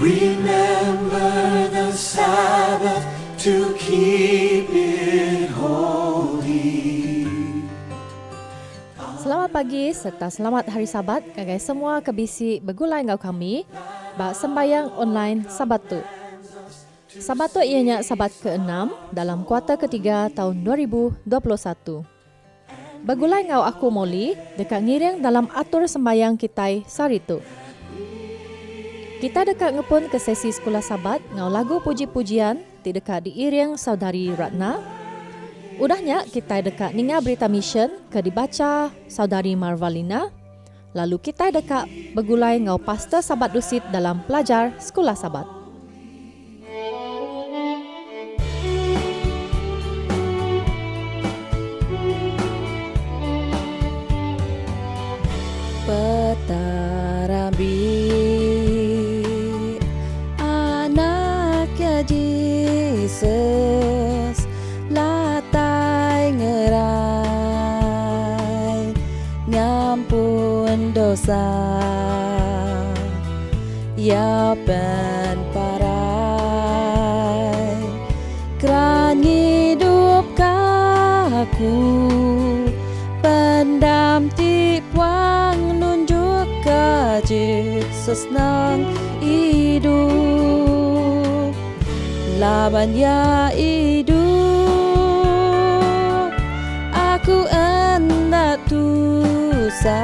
Remember the Sabbath to keep it holy. Selamat pagi serta selamat hari Sabat kagai semua kebisi begulai ngau kami bak sembayang online Sabat tu. Sabat tu ianya Sabat ke-6 dalam kuarter ketiga tahun 2021. Begulai ngau aku Molly dekat ngiring dalam atur sembayang kita sari tu. Kita dekat ngepun ke sesi sekolah Sabat ngau lagu puji-pujian di dekat diiring saudari Ratna. Udahnya kita dekat ninga berita mission ke dibaca saudari Marvalina. Lalu kita dekat begulai ngau pastor Sabat Dusit dalam pelajar sekolah Sabat. Petarabi anaknya Jesus latai ngerai nyampun dosa ya ben parai keran hidup kaku pendamping puang nunjuk ke Jesus nang hidup laban ya hidup aku hendak tusa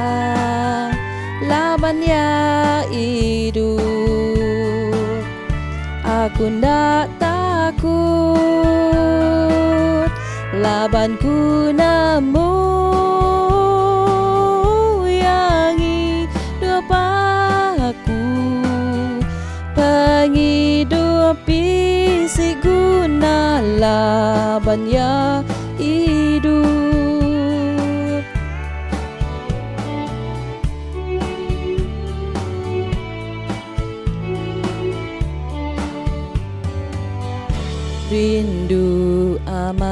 laban ya hidup aku ndak takut laban ku nemu yang hidup aku penghidupi si guna laban ya hidup. Rindu amat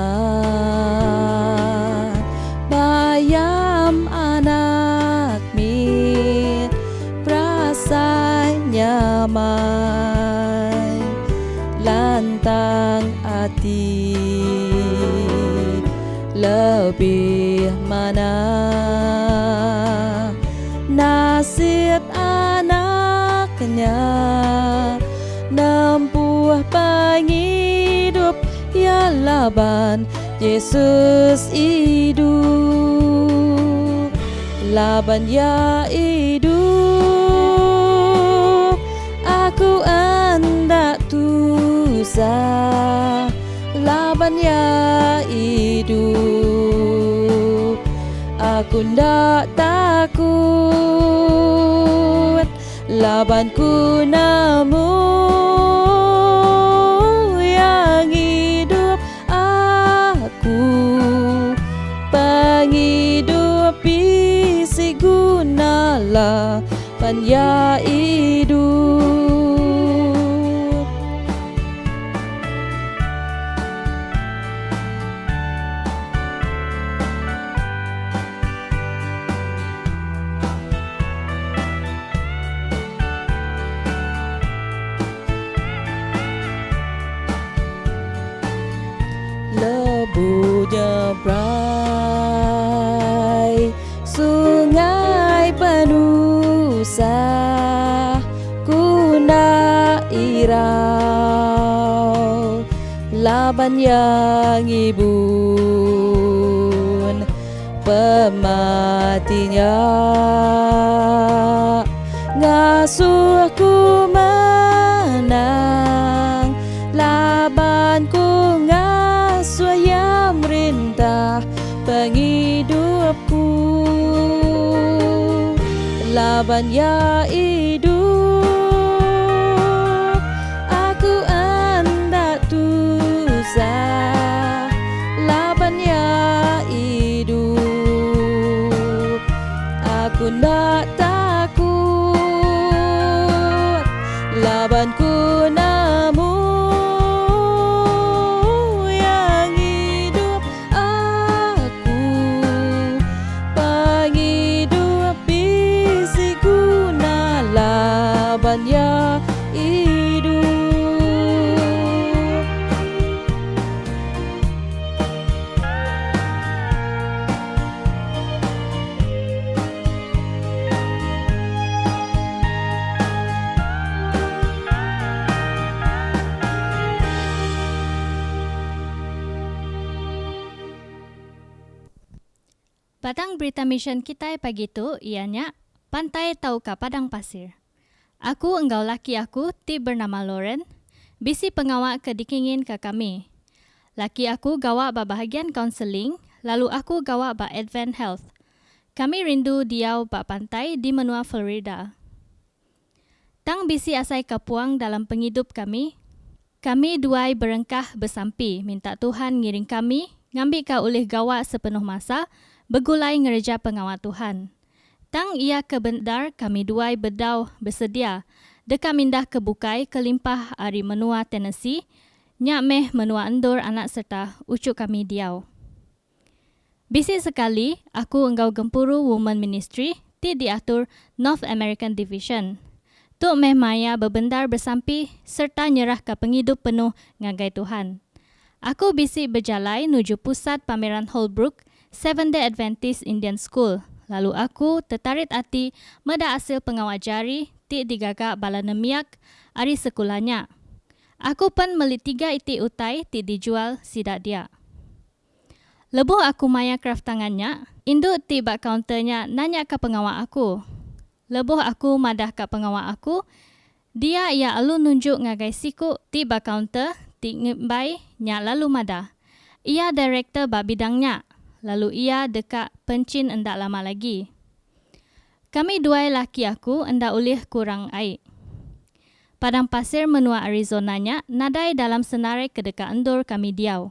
bayam anak min perasaan nyamai lantang hati lebih mana nasib anaknya nempuh penghidup ya laban Yesus hidup laban ya hidup aku hendak tusa laban ya hidup aku ndak takut laban ku nemu yang hidup aku penghidupi si guna laban ya hidup. Lebu nyebrai sungai penusa kuna irau laban yang ibun pematinya ngasuhku menang labanku ngasuh yang merintah penghidupku laban ya hidup aku hendak tusa laban ya hidup aku ndak takut laban ku nemu yang hidup aku penghidupi si guna Padang berita mission kita pagi tu ianya pantai tau ka padang pasir. Aku engkau laki aku ti bernama Lauren, bisi pengawak ke dikingin ke kami. Laki aku gawak ba bahagian counseling, lalu aku gawak ba Advent Health. Kami rindu diau ba pantai di menua Florida. Tang bisi asai kapuang dalam penghidup kami duai berengkah bersampi minta Tuhan ngiring kami ngambil ka oleh gawak sepenuh masa begulai ngereja pengawal Tuhan. Tang ia kebendar kami duai bedau bersedia deka mindah ke bukai kelimpah ari menua Tennessee nyak meh menua endur anak serta ucuk kami diau. Bisi sekali aku engkau gempuru Women Ministry ti diatur North American Division. Tuk meh maya bebendar bersampi serta nyerah ke penghidup penuh ngagai Tuhan. Aku bisi berjalai nuju pusat pameran Holbrook Seventh-day Adventist Indian School. Lalu aku tertarik hati meda hasil pengawal jari ti digagak bala nemiak ari sekolahnya. Aku pun meli 3 iti utai ti dijual sidak dia. Lebuh aku maya craft tangannya, induk ti bak counternya nanya ke pengawal aku. Lebuh aku madah ke pengawal aku, dia ia alu nunjuk ngagai siku ti bak counter ti ngembai nya lalu madah. Ia director bak bidangnya. Lalu ia dekat pencin endak lama lagi. Kami dua laki aku endak ulih kurang air. Padang pasir menua Arizonanya nadai dalam senarai kedekat endur kami diau.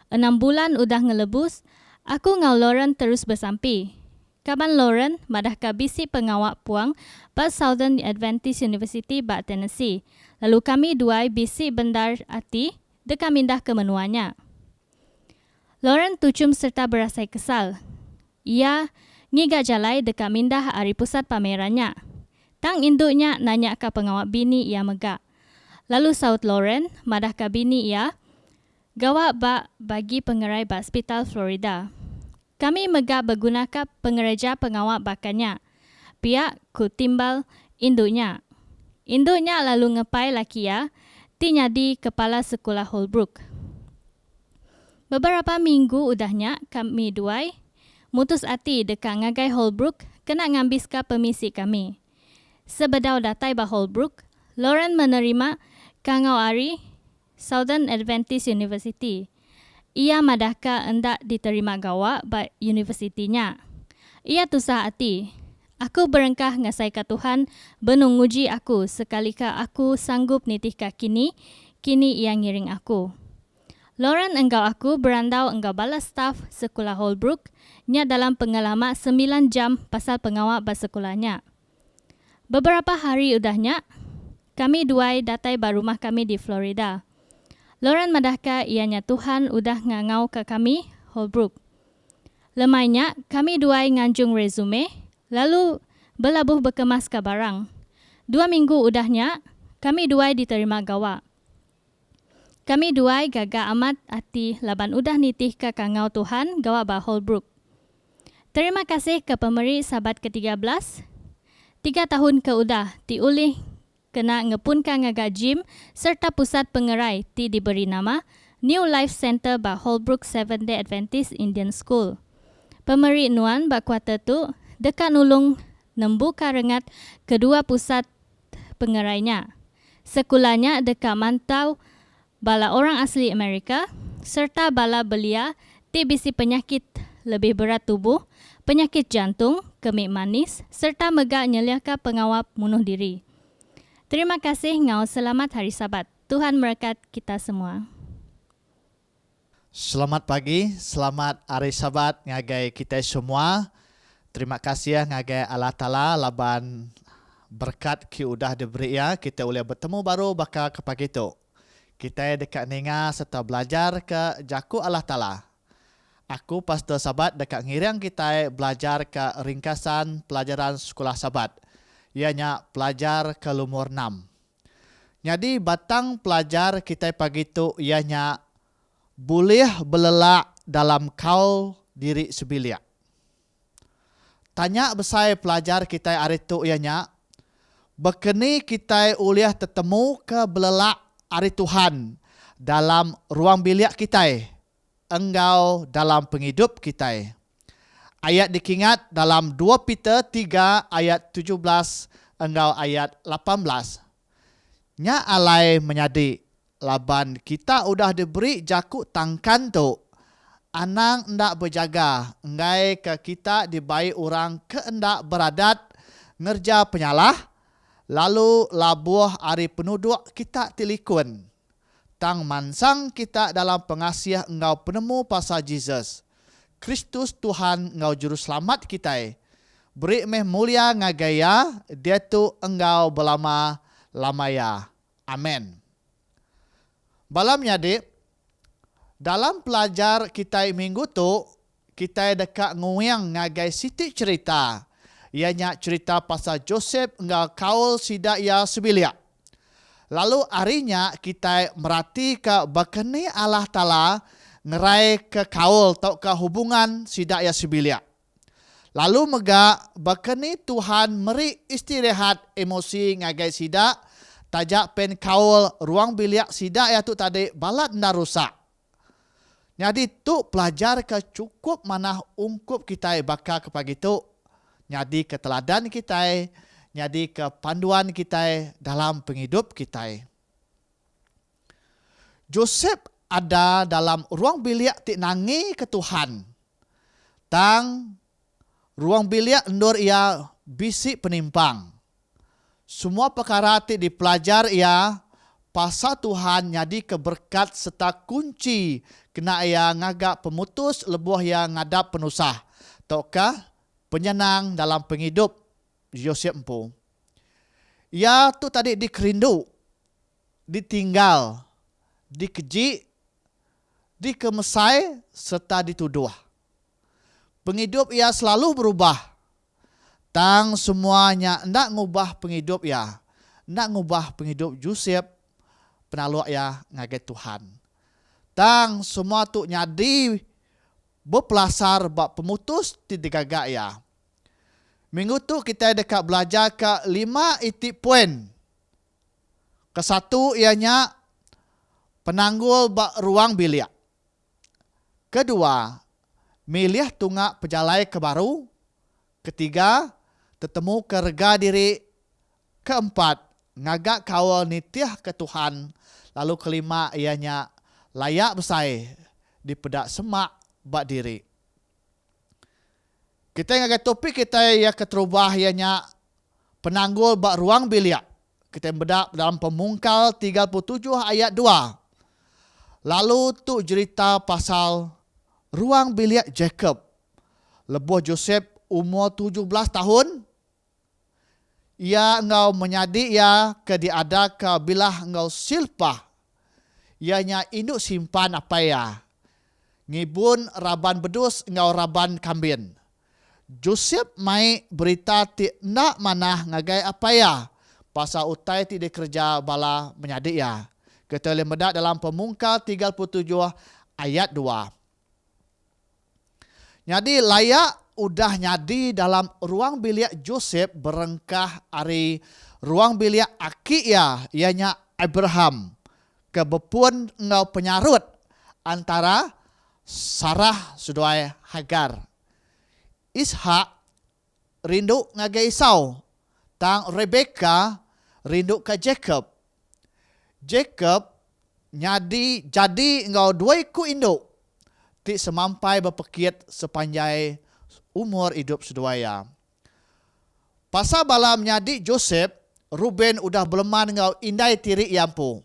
6 bulan udah ngelebus, aku ngau Lauren terus bersampi. Kaban Lauren madah kabisi pengawak puang ba Southern Adventist University ba Tennessee. Lalu kami dua bisi bendar hati dekat mindah ke menuanya. Lauren tucum serta berasai kesal. Ia ngigak jalai dekat mindah hari pusat pamerannya. Tang induknya nanya ke pengawak bini ia megak. Lalu saut Lauren, madah ke bini ia, gawak bak bagi pengerai ba hospital Florida. Kami megak bergunakan pengereja pengawak bakannya. Pihak ku timbal induknya. Induknya lalu ngepai laki ia, ti nyadi kepala sekolah Holbrook. Beberapa minggu udahnya kami duai mutus hati dekat ngagai Holbrook kena ngambiskan permisi kami. Sebedau datai ba Holbrook, Lauren menerima kangau ari Southern Adventist University. Ia madahka endak diterima gawak ba universitinya. Ia tusah hati. Aku berengkah ngasai ka Tuhan benunguji aku sekalika aku sanggup nitih ka kini ia ngiring aku. Lauren engkau aku berandau engkau bala staf sekolah Holbrook nya dalam pengalaman 9 jam pasal pengawak ba sekolahnya. Beberapa hari udahnya, kami duai datai ba rumah kami di Florida. Lauren madahka ianya Tuhan udah ngangau ke kami Holbrook. Lemainya kami duai nganjung resume, lalu belabuh berkemas ke barang. 2 minggu udahnya, kami duai diterima gawak. Kami duai gagak amat hati laban udah nitih ke kangau Tuhan gawak ba Holbrook. Terima kasih ke pemberi sahabat ke-13. 3 tahun ke udah diulih kena ngepunkan ngagak gym serta pusat pengerai ti diberi nama New Life Center ba Holbrook Seventh-day Adventist Indian School. Pemberi nuan ba kuarter tu dekat nulung nembuka rengat kedua pusat pengerainya. Sekolahnya dekat mantau bala orang asli Amerika serta bala belia ti bisi penyakit lebih berat tubuh, penyakit jantung, kemik manis serta megak nyeliaka pengawal bunuh diri. Terima kasih ngau selamat hari Sabat. Tuhan berkat kita semua. Selamat pagi, selamat hari Sabat ngagai kita semua. Terima kasih ya ngagai Allah Ta'ala laban berkat ki udah diberi ya kita boleh bertemu baru bakal ke pagi tu. Kita dekat ninga serta belajar ke jaku Allah Ta'ala. Aku pastor Sabat dekat ngirang kita belajar ke ringkasan pelajaran sekolah Sabat. Ianya pelajar ke lumur 6. Jadi batang pelajar kita pagi tu ianya boleh belelak dalam kau diri sebilia. Tanya besar pelajar kita hari tu ianya, bekeni kita uliah tetemu ke belelak hari Tuhan dalam ruang bilik kita, engkau dalam penghidup kita. ayat dikingat dalam 2 Peter 3 ayat 17 engkau ayat 18. Nya alai menyadi laban kita udah diberi jakuk tangkan tu. Anang ndak berjaga, ngai ke kita dibai orang keendak beradat ngerja penyalah, lalu labuh ari penuduk kita tilikun. Tang mansang kita dalam pengasiah engkau penemu pasal Jesus. Kristus Tuhan engkau juru selamat kita. Beri meh mulia ngagaya, dia tu engkau belama lamaya. Amen. Balamnya dik, dalam pelajar kita minggu tu, kita dekat nguyang ngagai siti cerita. Ianya cerita pasal Joseph engkau kaul sidak ia sebilia. Lalu harinya kita merhati ke bakani Allah Ta'ala ngerai ke kaul atau ke hubungan sidak ia sebilia. Lalu mega bakani Tuhan meri istirahat emosi ngagai sidak, tajak pen kaul ruang bilik sidak ia tu tadi balat nda rusak. Jadi tu pelajar ke cukup mana ungkup kita bakal kepagi tu. Jadi keteladan kita, jadi ke panduan kita dalam penghidup kita. Joseph ada dalam ruang bilik tik nangi ke Tuhan. Tang ruang bilik endur ia bisik penimpang. Semua perkara tik dipelajar ia pasal Tuhan jadi keberkat serta kunci kena ia ngagak pemutus lebuh yang ngadap penusah. Taukah penyenang dalam penghidup Joseph empu. Ia tu tadi dikerindu, ditinggal, dikeji, dikemesai serta dituduh. Penghidup ia selalu berubah. Tang semuanya hendak ngubah penghidup ia. Hendak ngubah penghidup Joseph penalu ia ngaget Tuhan. Tang semua tu nyadi berpelasar bak pemutus digagak ia. Minggu tu kita dekat belajar ke 5 itik poin. Kesatu ianya penanggul bak ruang bilik. Kedua, milih tungak pejalai ke baru. Ketiga, tetemu kerega diri. Keempat, ngagak kawal nitiah ke Tuhan. Lalu kelima ianya layak besai di pedak semak bak diri. Kita ngagak topik kita ya keterubah ianya penanggul bak ruang bilik. Kita bedak dalam Pemungkal 37 ayat 2. Lalu tu cerita pasal ruang bilik Jacob. Lebuh Joseph umur 17 tahun. Ia engkau menyadi ia ke diada ke bilah engkau silpah. Ianya induk simpan apa ya. Ngibun raban bedus engkau raban kambin. Joseph mai berita ti nak manah ngagai apa ya. Pasal utai ti dikerja bala menyadi ya. Kita boleh medak dalam Pemungkal 37 ayat 2. Jadi layak udah nyadi dalam ruang bilik Joseph berengkah ari ruang bilik aki ya, ianya Abraham. Kebepun engkau penyarut antara Sarah suduai Hagar. Ishak rindu ngagai Esau. Tang Rebecca rindu ke Jacob. Jacob jadi engkau dua iku induk. Tik semampai berpekit sepanjang umur hidup seduaya. Pasal balam nyadi Joseph, Ruben udah beleman engkau indai tiri iampu.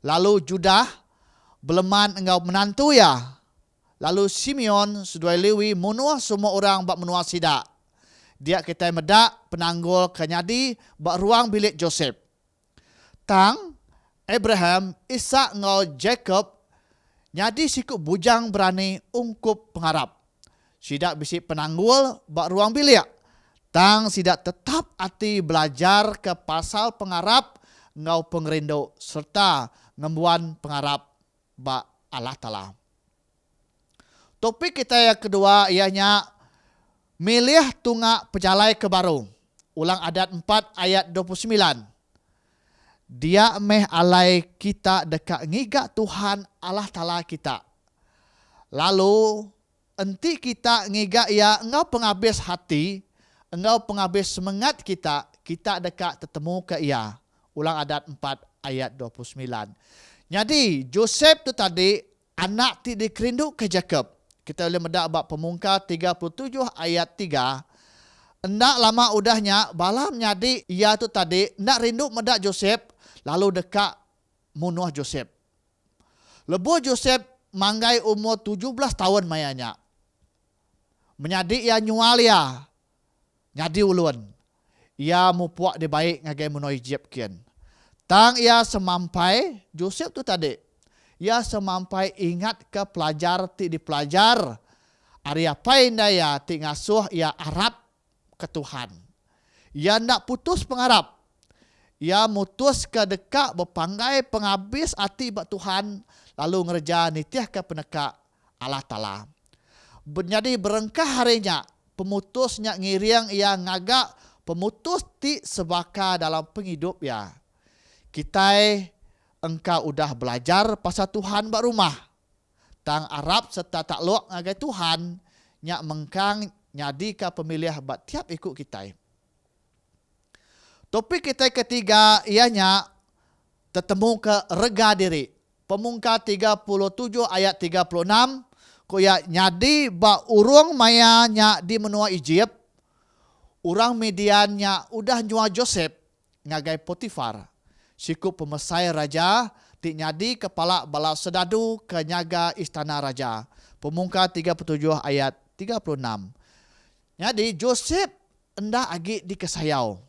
Lalu Judah beleman engkau menantu ya. Lalu Simeon seduai Lewi menua semua orang bak menua sidak. Dia kita medak penanggul kenyadi bak ruang bilik Joseph. Tang Abraham, Ishak engkau Jacob nyadi sikut bujang berani ungkup pengharap. Sidak bisik penanggul bak ruang bilik. Tang sidak tetap hati belajar ke pasal pengharap engkau pengerindu serta ngembuan pengharap bak Allah Ta'ala. Topik kita yang kedua ianya milih tungak pejalai ke baru. Ulang Adat 4 ayat 29. Dia meh alai kita dekat ngigak Tuhan Allah Ta'ala kita. Lalu enti kita ngigak ya engau penghabis hati, engau penghabis semangat kita dekat tetemu ke ia. Ulang Adat 4 ayat 29. Jadi Joseph tu tadi anak ti dikerindu ke Jacob. Kita boleh mendak bab Pemungkas 37 ayat 3. Endak lama udahnya balam nyadi ia tu tadi nak rindu mendak Joseph lalu dekat munuh Joseph. Lebu Joseph manggai umur 17 tahun mayanya. Menyadi ia nyual ia. Nyadi ulun. Ia mupuak di baik ngagai munuh Egypt kian. Tang ia semampai Joseph tu tadi. Ia semampai ingat ke pelajar ti dipelajar. Ari apa indaya ti ngasuh ia Arab ke Tuhan. Ia nak putus pengarap. Ia mutus ke dekat berpanggai penghabis hati bak Tuhan lalu ngerja nitiah ke peneka Allah Ta'ala. Jadi berengkah harinya pemutusnya ngiriang ia ngagak pemutus ti sebaka dalam penghidup ya. Kita engkau udah belajar pasal Tuhan bak rumah. Tang Arab serta takluk ngagai Tuhan nyak mengkang nyadi ka pemilih bak tiap ikut kita. Topik kita ketiga ianya tetemu ke rega diri. Pemungkas 37 ayat 36 ko ya nyadi ba urang maya nya di menua Egypt. Urang Midiannya udah nyua Joseph ngagai Potifar. Siku pemesai raja ti nyadi kepala bala sedadu ke nyaga istana raja. Pemungkas 37 ayat 36. Jadi Joseph endah agi dikesayau.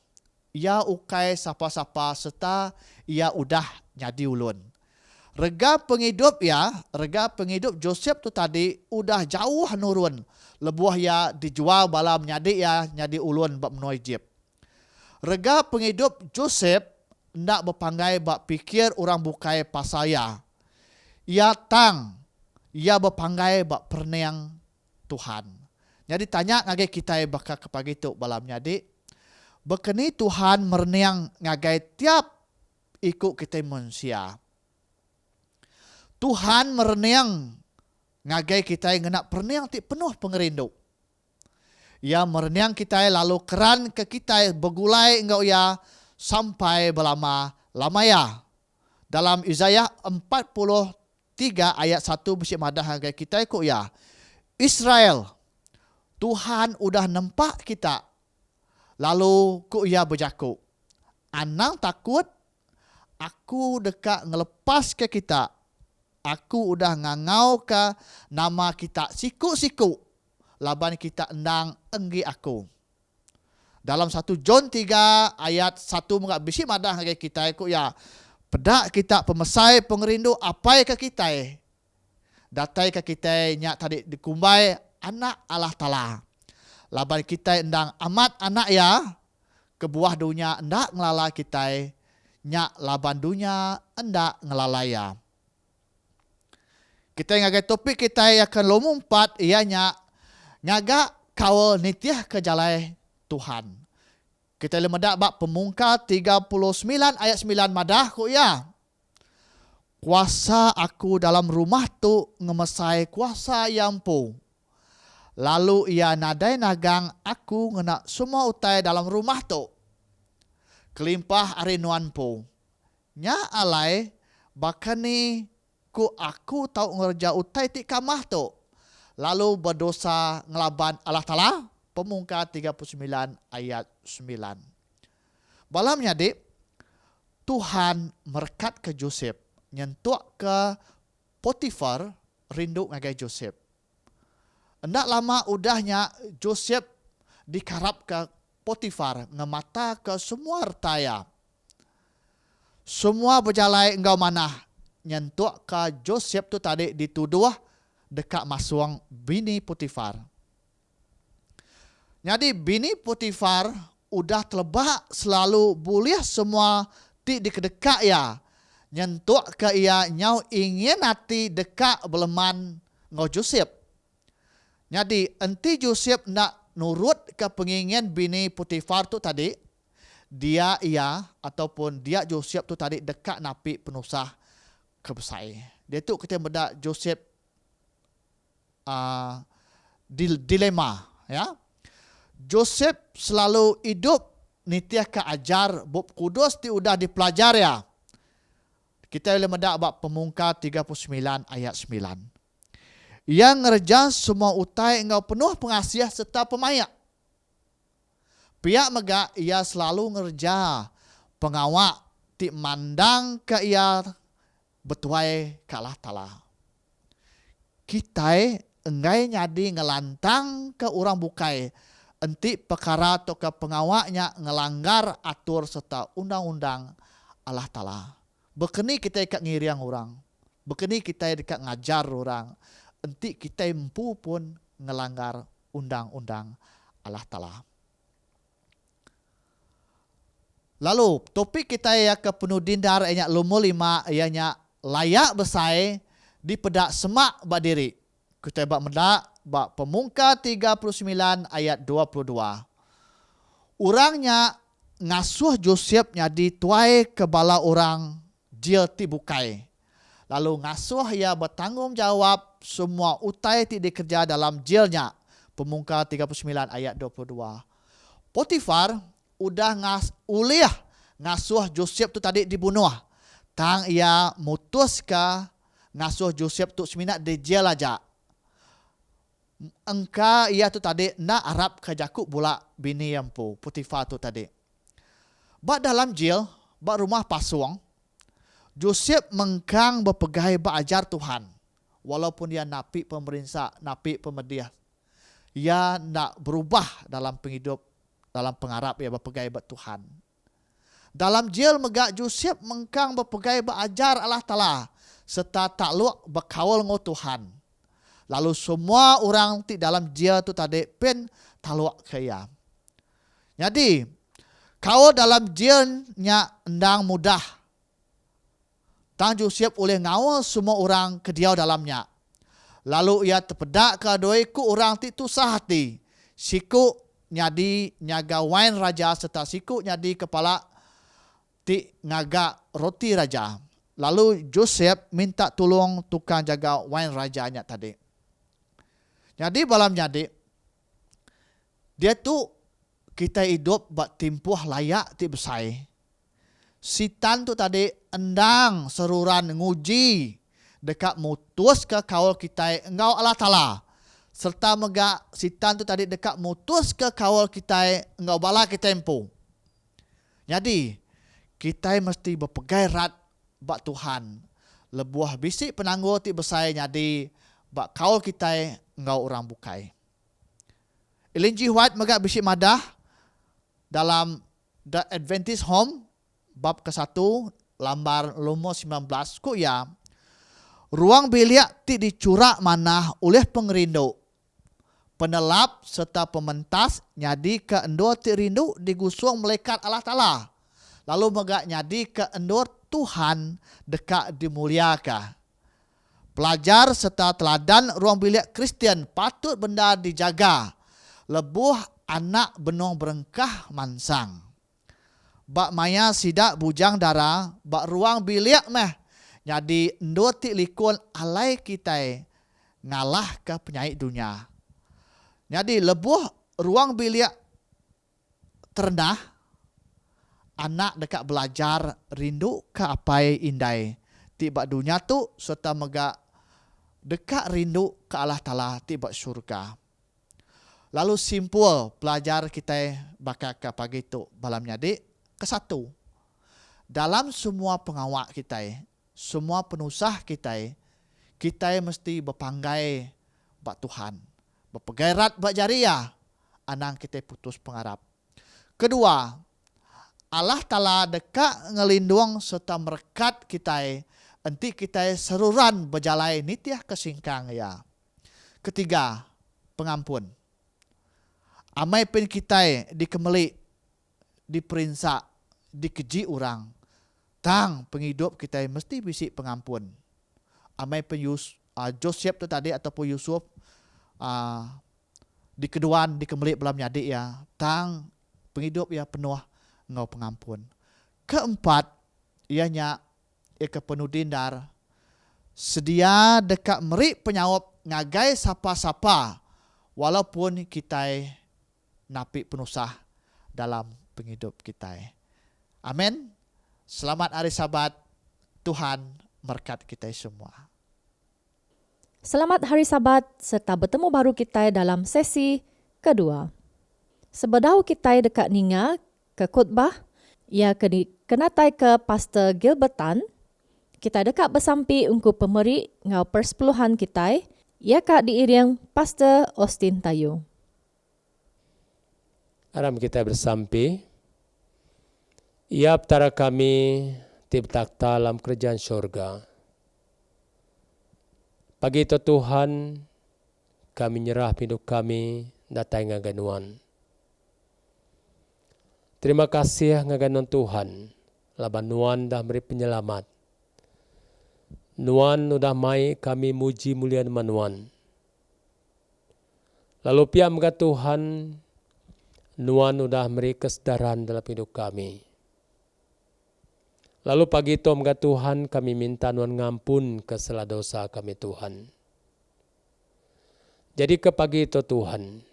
Ia ukai sapa-sapa serta ia udah nyadi ulun. Rega penghidup Joseph tu tadi udah jauh nurun. Lebuah ya dijual balam nyadi ya nyadi ulun bak menua Egypt. Rega penghidup Joseph ndak berpanggai bak pikir orang bukai pasal ya. Ia berpanggai bak perniang Tuhan. Jadi tanya ngagai kita bakal kepagi tu balam nyadi. Bekeni Tuhan merniang ngagai tiap ikut kita manusia. Tuhan merniang ngagai kita yang nak perniang ti penuh pengerindu. Ia merniang kita lalu keran ke kita bergulai engkau ya sampai berlama lamaya. Dalam Yesaya 43 ayat 1 bersih madah ngagai kita ikut ya. Israel, Tuhan udah nampak kita. Lalu ku ia berjakuk. Anang takut, aku dekat ngelepas ke kita. Aku udah ngangau ke nama kita siku-siku. Laban kita endang enggi aku. Dalam 1 John 3 ayat 1 muka bisi madah ke kita ikut ya. Pedak kita pemesai pengerindu apa ke kita. Datai ke kita nyak tadi dikumbai anak Allah Ta'ala. Laban kita endang amat anak ya. Kebuah dunia endak ngelala kita. Nyak laban dunia endak ngelala ya. Kita ngagai topik kita akan lompat ianya nyaga kawal nitiah ke jalai Tuhan. Kita lemedak bab Pemungkas 39 ayat 9 madah ku ya. Kuasa aku dalam rumah tu ngemesai kuasa yang pu. Lalu ia nadai nagang aku ngena semua utai dalam rumah tu. Kelimpah arinuan pu. Nya alai bakani ku aku tau ngerja utai ti kamah tu. Lalu berdosa ngelaban Allah Ta'ala. Pemungkas 39 ayat 9. Balamnya dik, Tuhan merkat ke Joseph. Nyentuk ke Potifar rindu ngagai Joseph. Endak lama udahnya Joseph dikarap ke Potifar. Ngemata ke semua hartaya. Semua berjalai engkau manah. Nyentuk ke Joseph tu tadi dituduh dekat masuang bini Potifar. Jadi bini Potifar udah telebak selalu boleh semua ti dekat ya. Nyentuk ke ia nyau ingin hati dekat beleman ngau Joseph. Jadi enti Joseph nak nurut ke pengingin bini Potifar tu tadi. Dia ataupun dia Joseph tu tadi dekat napi penusah kebesai. Dia tu kita benda Joseph dilema, ya. Joseph selalu hidup nitiah ke ajar bab kudus ti udah dipelajar ya. Kita boleh mendak bab Pemungkas 39 ayat 9. Ia ngerja semua utai engkau penuh pengasiah serta pemayak. Pihak mega ia selalu ngerja pengawak ti mandang ke ia betuai ke Allah Ta'ala. Kita enggai nyadi ngelantang ke orang bukai enti perkara atau ke pengawaknya ngelanggar atur serta undang-undang Allah Ta'ala. Bekeni kita ikat ngiriang orang. Bekeni kita ikat ngajar orang. Enti kita empu pun ngelanggar undang-undang Allah Ta'ala. Lalu topik kita ya ke penuh dindar ianya lumur 5 ianya layak bersai di pedak semak bak diri. Kita bak mendak bak Pemungkas 39 ayat 22. Orangnya ngasuh Joseph nyadi tuai ke bala orang jil ti bukai. Lalu ngasuh ia bertanggungjawab semua utai ti dikerja dalam jilnya. Pemungkas 39 ayat 22. Potifar udah ngasuh Joseph tu tadi dibunuh. Tang ia mutus ke ngasuh Joseph tu seminat di jil aja. Engka ia tu tadi nak Arab ke Jakub pula bini yang Potifar tu tadi. Bak dalam jil, bak rumah pasuang, Joseph mengkang berpegai bak ajar Tuhan. Walaupun dia napi pemerintah, napi pemediah. Ia nak berubah dalam penghidup, dalam pengarap ia berpegai bak Tuhan. Dalam jil megak Joseph mengkang berpegai bak ajar Allah Ta'ala. Serta takluk berkawal dengan Tuhan. Lalu semua orang di dalam jil tu tadi pen takluk ke ia. Jadi, kau dalam jilnya endang mudah. Tang Joseph oleh ngawal semua orang ke dia dalamnya. Lalu ia terpedak ke doiku orang ti tusah hati. Siku nyadi nyaga wain raja serta siku nyadi kepala ti ngaga roti raja. Lalu Joseph minta tolong tukang jaga wain rajanya tadi. Jadi balam jadi dia tu kita hidup buat timpuh layak ti besai. Sitan tu tadi endang seruran nguji dekat mutus ke kawal kita engkau Allah Ta'ala. Serta mega sitan tu tadi dekat mutus ke kawal kita engkau bala kita empu. Jadi kita mesti berpegai rat bak Tuhan. Lebuah bisik penangguh ti besai jadi bak kawal kita engkau orang bukai. Ellen G. White mega bisik madah dalam The Adventist Home bab ke-1 lambar lumur 19 ku ya. Ruang bilik ti dicurak manah oleh pengerindu. Penelap serta pementas nyadi ke endor ti rindu digusung malaikat Allah Ta'ala. Lalu megak nyadi ke endor Tuhan dekat dimuliakan. Pelajar serta teladan ruang bilik Kristian patut benda dijaga. Lebuh anak benong berengkah mansang. Bak maya sidak bujang darah, bak ruang bilik meh. Jadi endor ti likun alai kita ngalah ke penyakit dunia. Jadi lebuh ruang bilik terendah, anak dekat belajar rindu ke apai indai. Tiba dunia tu serta mega dekat rindu ke Allah Ta'ala tiba syurga. Lalu simpul pelajar kita bakal ke pagi tu balam nyadi ke-1. Dalam semua pengawak kita, semua penusah kita mesti berpanggai bak Tuhan. Berpegairat bak jariah, anang kita putus pengarap. Kedua, Allah Ta'ala dekat ngelindung serta merekat kita, enti kita seruran berjalai nitiah kesingkang ya. Ketiga, pengampun. Amai pen kita dikemeli, diperinsak, dikeji orang. Tang penghidup kita mesti bisik pengampun. Amai pen Joseph tu tadi ataupun Yusuf di keduan dikemeli belam nyadik ya. Tang penghidup ya penuh ngau pengampun. Keempat, ianya ke penuh dindar. Sedia dekat merik penyawab ngagai sapa-sapa walaupun kita napi penusah dalam penghidup kita. Amin. Selamat hari Sabat. Tuhan berkat kita semua. Selamat hari Sabat serta bertemu baru kita dalam sesi kedua. Sebedau kita dekat ninga ke khutbah, ia kenatai ke Pastor Gilbertan, kita dekat bersampi untuk pemeri ngau persepuluhan kita, ia kak diiring Pastor Austin Tayo. Aram kita bersampi, ia petara kami tibtak dalam kerajaan syurga. Pagi itu Tuhan, kami nyerah hidup kami datang ngaganuan. Terima kasih ngaganuan Tuhan, laban Nuan dah beri penyelamat. Nuan udah mai kami muji mulia nama Nuan. Lalu pihak mga Tuhan, Nuan udah beri kesedaran dalam hidup kami. Lalu pagi itu mga Tuhan kami minta Nuan ngampun kesalahan dosa kami Tuhan. Jadi ke pagi itu Tuhan,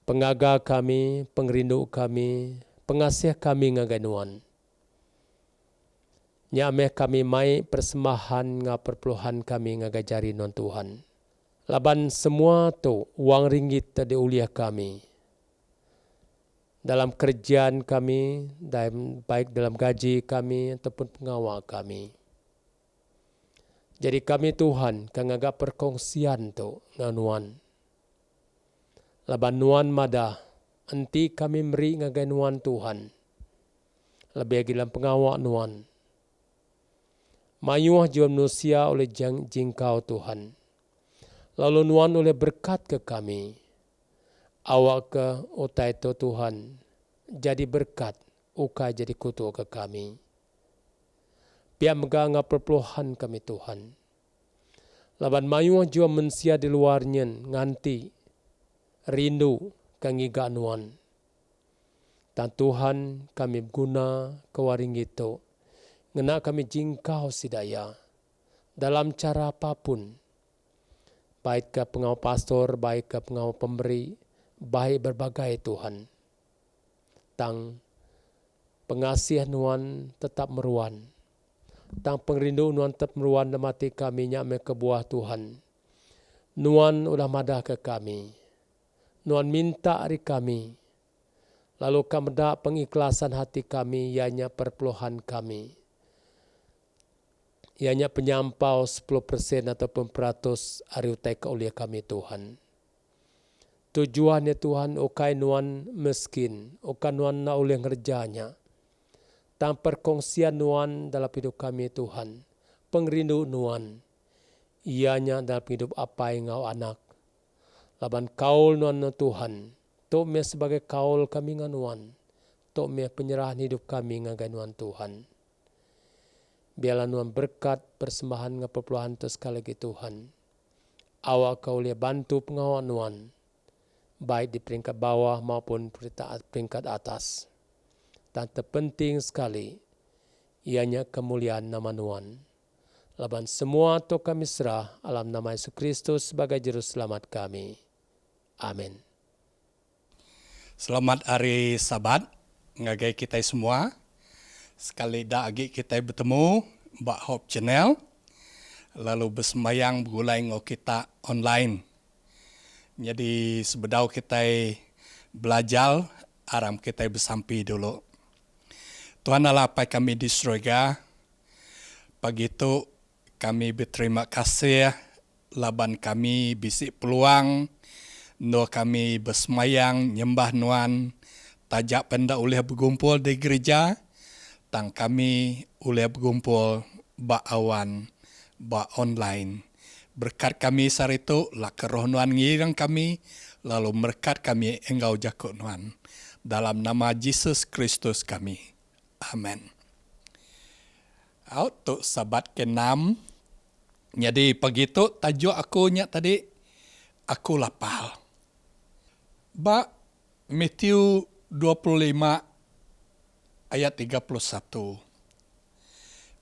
pengaga kami, pengrindu kami, pengasih kami ngaganuan. Nyameh kami mai persembahan ngaperpuluhan kami ngagajari non Tuhan. Laban semua tu uang ringgit tadi uliah kami. Dalam kerjaan kami, baik dalam gaji kami ataupun pengawal kami. Jadi kami Tuhan kangaga perkongsian tu nganuan. Laban nuan mada, enti kami meri ngagai nuan Tuhan. Lebih lagi dalam pengawak nuan. Mayuah jiwa manusia oleh jingkau Tuhan. Lalu nuan oleh berkat ke kami. Awak ke utai itu Tuhan. Jadi berkat, ukai jadi kutuk ke kami. Biar megang perpuluhan kami Tuhan. Laban mayuah jiwa manusia di luarnya nganti rindu kangiga nuan. Dan Tuhan kami guna kewaring itu. Ngena kami jingkau sidaya. Dalam cara apapun. Baik ke pengawal pastor, baik ke pengawal pemberi. Baik berbagai Tuhan. Tang pengasih nuan tetap meruan. Tang pengrindu nuan tetap meruan dalam hati kami nyame ke buah Tuhan. Nuan udah madah ke kami. Nuan minta dari kami. Lalu kami dak pengikhlasan hati kami, ianya perpuluhan kami. Ianya penyampau 10% ataupun peratus hari utai keuliah kami Tuhan. Tujuannya Tuhan, ukai nuan miskin, ukai nuan na oleh ngerjanya. Tang perkongsian nuan dalam hidup kami Tuhan. Pengrindu nuan. Ianya dalam hidup apa yang ngau anak. Laban kaul nuan na Tuhan. Tok me sebagai kaul kami nganuan. Tok me penyerahan hidup kami ngaganuan Tuhan. Biarlah nuan berkat persembahan ngapepuluhan tu sekali lagi Tuhan. Awak kau lihat bantu pengawal nuan. Baik di peringkat bawah maupun peringkat atas. Dan terpenting sekali. Ianya kemuliaan nama nuan. Laban semua tu kami serah alam nama Yesus Kristus sebagai juru selamat kami. Amin. Selamat hari Sabat ngagai kita semua. Sekali lagi kita bertemu Mbak Hope Channel. Lalu bersembayang bergulai dengan kita online. Jadi sebedau kita belajar, aram kita bersampi dulu. Tuhan Allah apa kami di surga. Pagi itu kami berterima kasih laban kami bisik peluang. No kami bersemayang, nyembah nuan, tajak penda oleh berkumpul di gereja, tang kami oleh berkumpul ba awan, ba online. Berkat kami sar itu, lah keroh nuan ngirang kami, lalu berkat kami engkau jakut nuan. Dalam nama Yesus Kristus kami. Amin. Untuk Sabat ke-6, jadi pagi itu tajuk akunya tadi, aku lapar. Ba Matthew 25 ayat 31.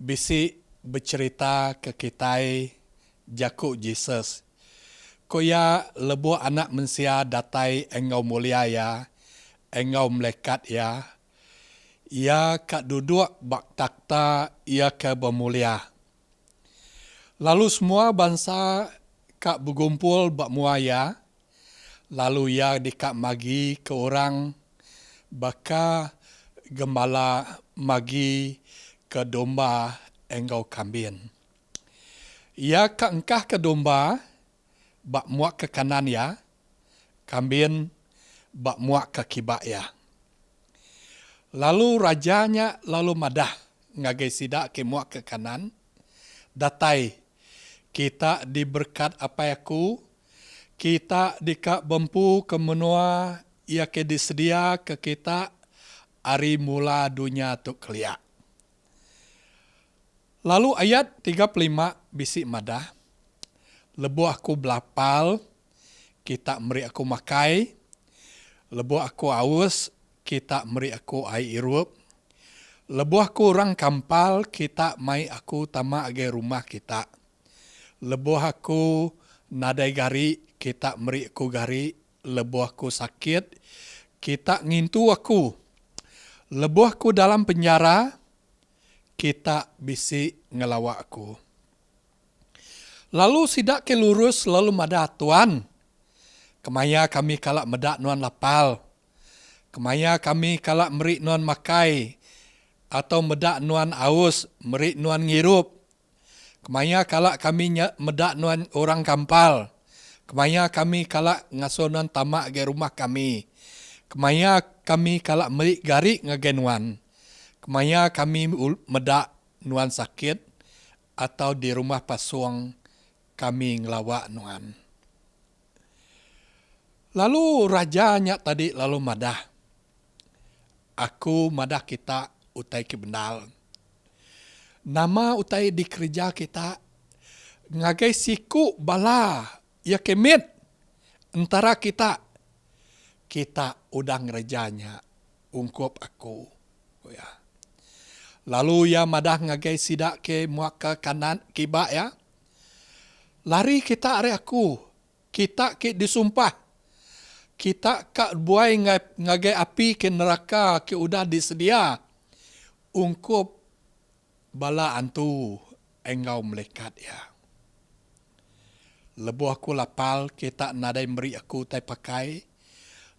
Bisi bercerita ke kita jakuk Yesus. koya lebuh anak mensia datai engau mulia ya, engau melekat ya, ia kak duduk bak takhta ia ke bermulia. Lalu semua bangsa kak bergumpul bak muaya, lalu ia dikak magi ke orang baka gembala magi ke domba engau kambing. Ia kak engkah ke domba bak muak ke kanan ya, kambing bak muak ke kibak ya. Lalu rajanya lalu madah ngagai sidak ke muak ke kanan, datai kita diberkat apa aku, kita dikak bempu ke menua ia ke disedia ke kita hari mula dunia tu keliak. Lalu ayat 35 bisik madah, lebuh aku belapal, kita meri aku makai, lebuh aku aus, kita meri aku ai irup, lebuh aku orang kampal, kita mai aku tama age rumah kita. Lebuh aku nadai gari, kita meri aku gari, lebuh aku sakit, kita ngintu aku. Lebuh aku dalam penjara, kita bisi ngelawak aku. Lalu sidak ke lurus lalu madah Tuan, kemaya kami kalak medak nuan lapal, kemaya kami kalak meri nuan makai, atau medak nuan aus, meri nuan ngirup, kemaya kalak kami medak nuan orang kampal, kemaya kami kalak ngaso nuan tamak ge rumah kami, kemaya kami kalak meri gari ngagenuan, kemaya kami medak nuan sakit, atau di rumah pasuang kami ngelawak nuan. Lalu rajanya tadi lalu madah, aku madah kita utai ke bendal. Nama utai di kerja kita ngagai siku bala ya kemit antara kita udah ngerejanya ungkup aku ya. Lalu ya madah ngagai sidak ke muak ke kanan kibak ya, lari kita are aku, kita ke disumpah, kita kak buai ngagai api ke neraka ke udah disedia ungkup bala antu engau melekat ya. Lebuh aku lapal, kita nadai meri aku tai pakai,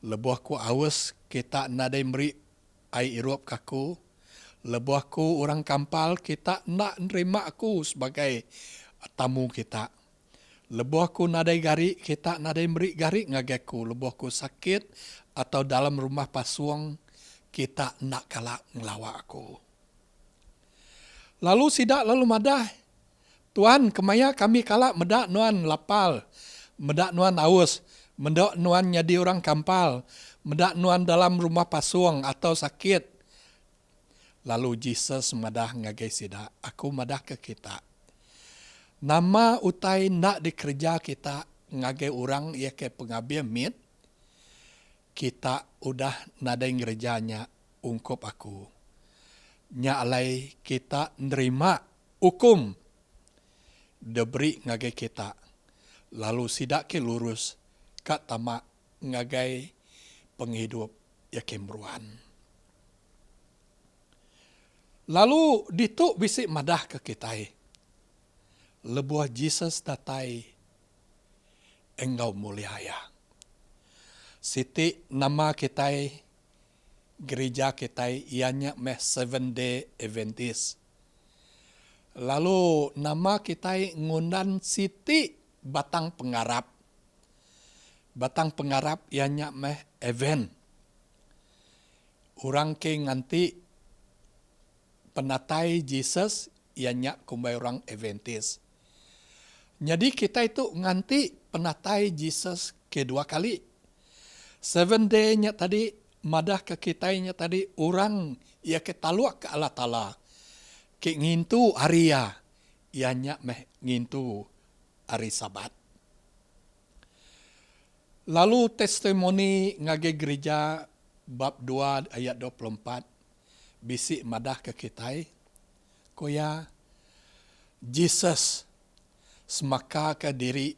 lebuh aku aus, kita nadai meri ai irup kaku, lebuh aku orang kampal, kita nak nerima aku sebagai tamu kita. Lebuh aku nadai gari, kita nadai meri gari ngagaku, lebuh aku sakit atau dalam rumah pasuang, kita nak kalak ngelawak aku. Lalu sidak lalu madah, Tuan kemaya kami kalak medak nuan lapal, medak nuan aus, medak nuan jadi orang kampal, medak nuan dalam rumah pasuang atau sakit. Lalu Jesus madah ngagai sidak, aku madah ke kita. Nama utai nak dikerja kita ngagai orang ia ke pengabia mit, kita udah nadai ngerjanya ungkup aku. Nya alai kita nerima hukum diberi ngagai kita. Lalu sidak ke lurus kat tamak ngagai penghidup ya kemruan. Lalu dituk bisik madah ke kita. Lebuah Jesus datai engau mulia ya. Siti nama kita gereja kita ianya meh 7 Day Adventist. Lalu nama kita ngundan Siti Batang Pengarap. Batang Pengarap ianya meh event. Orang ke nganti penatai Jesus ianya kumbai orang Adventist. Jadi kita itu nganti penatai Jesus kedua kali. 7 day-nya tadi, madah ke kitanya tadi, orang ia ketaluak ke Allah Ta'ala. Ke ngintu Aria, ianya meh ngintu hari Sabat. Lalu testimoni ngage gereja bab 2 ayat 24, bisik madah ke kita, koya Jesus semaka ke diri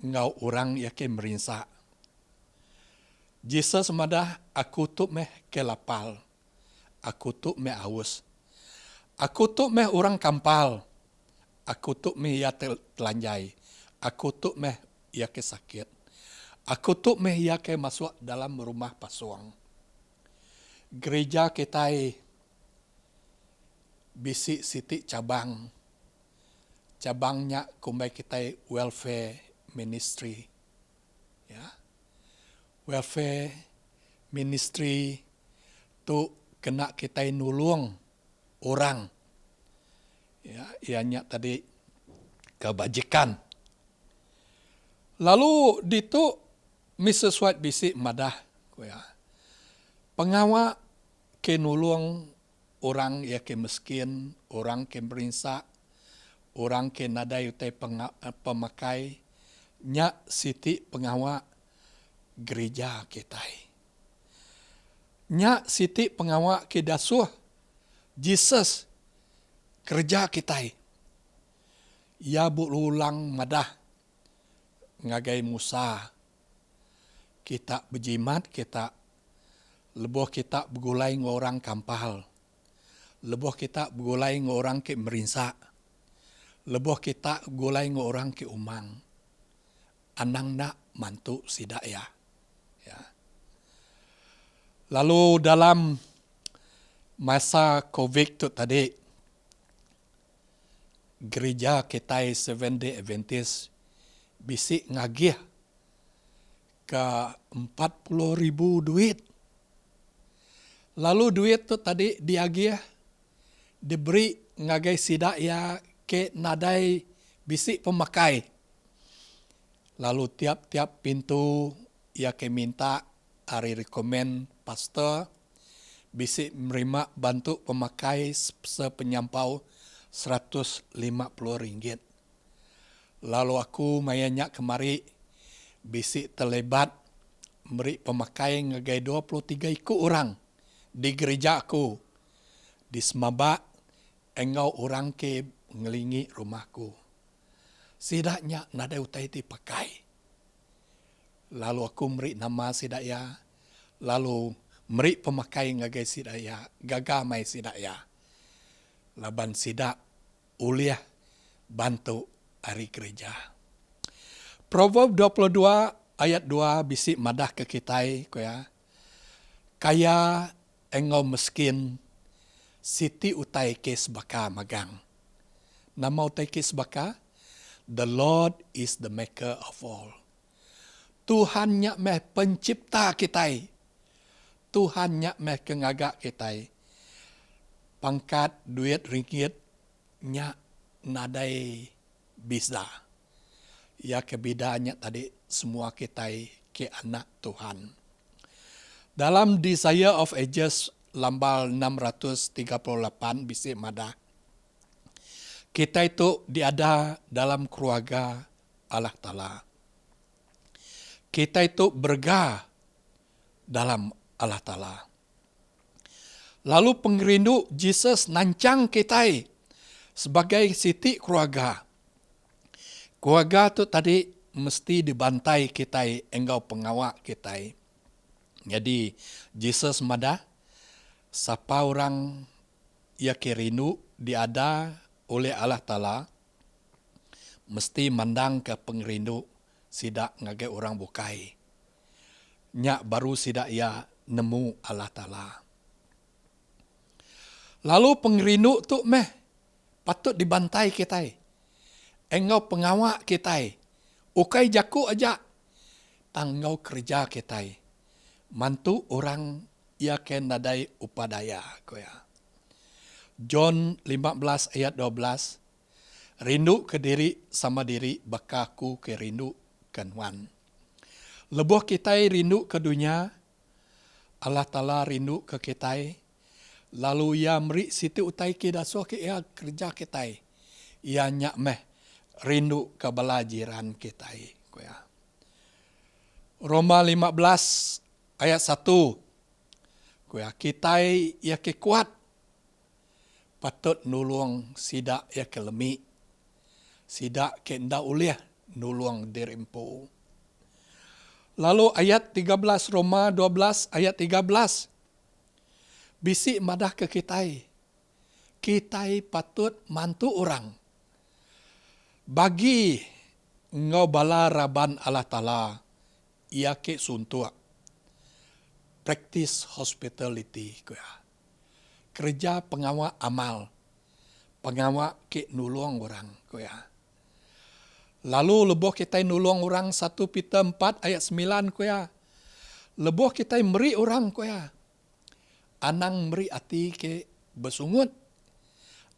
ngau orang ya ke merinsak. Jesus madah aku tu meh ke lapal. Aku tu meh aus. Aku tu meh orang kampal. Aku tu meh ya telanjai. Aku tu meh ya ke sakit. Aku tu meh ya ke masuk dalam rumah pasuang. Gereja kita bisi siti cabang. Cabangnya kumbai kita welfare ministry. Ya. Welfare ministry tu kena kita nulung orang. Ya, ianya tadi kebajikan. Lalu ditu Mrs. White bisi madah ya. Pengawa ke nulung orang ya ke miskin, orang ke berinsak, orang ke nadai utai pemakai, nya siti pengawa gereja kita. Nya siti pengawa ke dasuh Jesus kerja kita. Ya berulang madah ngagai Musa. Kita berjimat, kita leboh kita bergulai ngorang kampal. Leboh kita bergulai ngorang ke merinsak. Leboh kita bergulai ngorang ke umang. Anang nak mantu sidak ya. Ya. Lalu dalam masa COVID tu tadi, gereja kita Seventh-day Adventist bisi ngagih ke 40,000 duit. Lalu duit tu tadi diagih diberi ngagai sidak ya ke nadai bisi pemakai. Lalu tiap-tiap pintu ya ke minta ari rekomen pastor bisi menerima bantu pemakai sepenyampau RM150. Lalu aku mayanya kemari bisi terlibat memberi pemakai ngagai 23 ikut orang di gereja aku. Di semaba engau orang ke ngelingi rumahku. Sidaknya nada utai ti pakai. Lalu aku memberi nama sidaya. Lalu memberi pemakai ngagai sidaya. Gagamai sidaya. Laban sidak uliah bantu hari gereja. Proverb 22 ayat 2 bisi madah ke kita ya. Kaya engau miskin siti utai kes baka magang. Nama utai kes baka? The Lord is the maker of all. Tuhannya meh pencipta kita. Tuhannya meh kengagak kita. Pangkat duit ringgit nya nadai bisa. Ya kebidanya tadi semua kita ke anak Tuhan. Dalam Desire of Ages lambal 638 bisi madah. Kita itu diada dalam keluarga Allah Ta'ala. Kita itu bergah dalam Allah Ta'ala. Lalu pengerindu Jesus nancang kita sebagai siti keluarga. Keluarga tu tadi mesti dibantai kita, engkau pengawak kita. Jadi Jesus madah, siapa orang ia kerindu diada oleh Allah Ta'ala, mesti mandang ke pengerindu sidak ngagai orang bukai. Nyak baru sidak ia nemu Allah Ta'ala. Lalu pengerindu tu meh patut dibantai kita. Engkau pengawak kita. Ukai jaku aja. Tangau kerja kita. Mantu orang ia ken nadai upadaya. John 15 ayat 12. Rindu ke diri sama diri bakaku ke rindu kanwan. Lebuh kita rindu ke dunia. Allah Ta'ala rindu ke kita. Lalu ia meri siti utai kita so ke ia kerja kita. Ia nyak meh rindu ke belajaran kita. Roma 15 ayat 1. Kita ia ke kuat. Patut nulung sidak ia ke lemik. Sidak ke ndak uliah nulung dirimpu. Lalu ayat 13 Roma 12 ayat 13. Bisi madah ke kitai. Kitai patut mantu orang. Bagi ngau bala raban Allah Ta'ala. Ia ke suntua. Practice hospitality. Kerja pengawal amal. Pengawal ke nulung orang. Lalu leboh kita nulung orang 1 Peter 4 ayat 9 kuya. Leboh kita meri orang kuya. Anang meri ati ke besungut.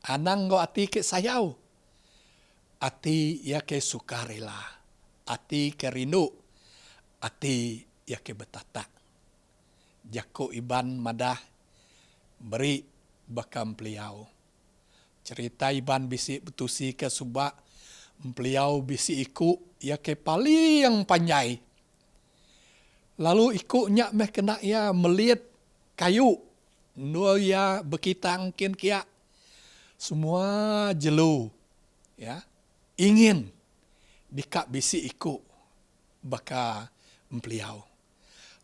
Anang go ati ke sayau. Ati ya ke sukarela. Ati ke rindu. Ati ya ke betata. Jako iban madah beri bakam peliau. Cerita iban bisi betusi ke subak. Beliau bisi iku ya ke pali yang panjai. Lalu ikunya meh kena ya melihat kayu. Nua ya bekitang kin kia. Semua jelu. Ya. Ingin dikak bisi iku baka beliau.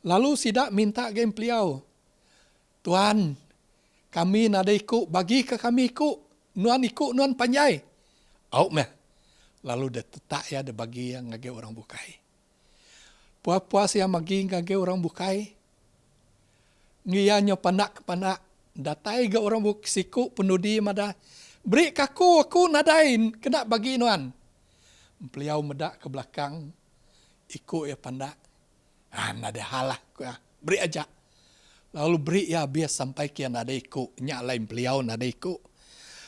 Lalu sidak minta ke beliau. Tuan, kami nada iku bagi ke kami iku. Nuan iku nuan panjai. Au meh. Lalu dia tetak ya, dia bagi yang ngage orang bukai. Puas-puas yang bagi ngage orang bukai. Ngianya panak-panak. Datai ga orang siku penudi mada. Beri kaku, aku nadain. Kena bagi nuan. Beliau medak ke belakang. Iku ya pandak. Nada halah. Beri aja. Lalu beri ya biar sampai kia nada iku. Nyak lain beliau nada iku.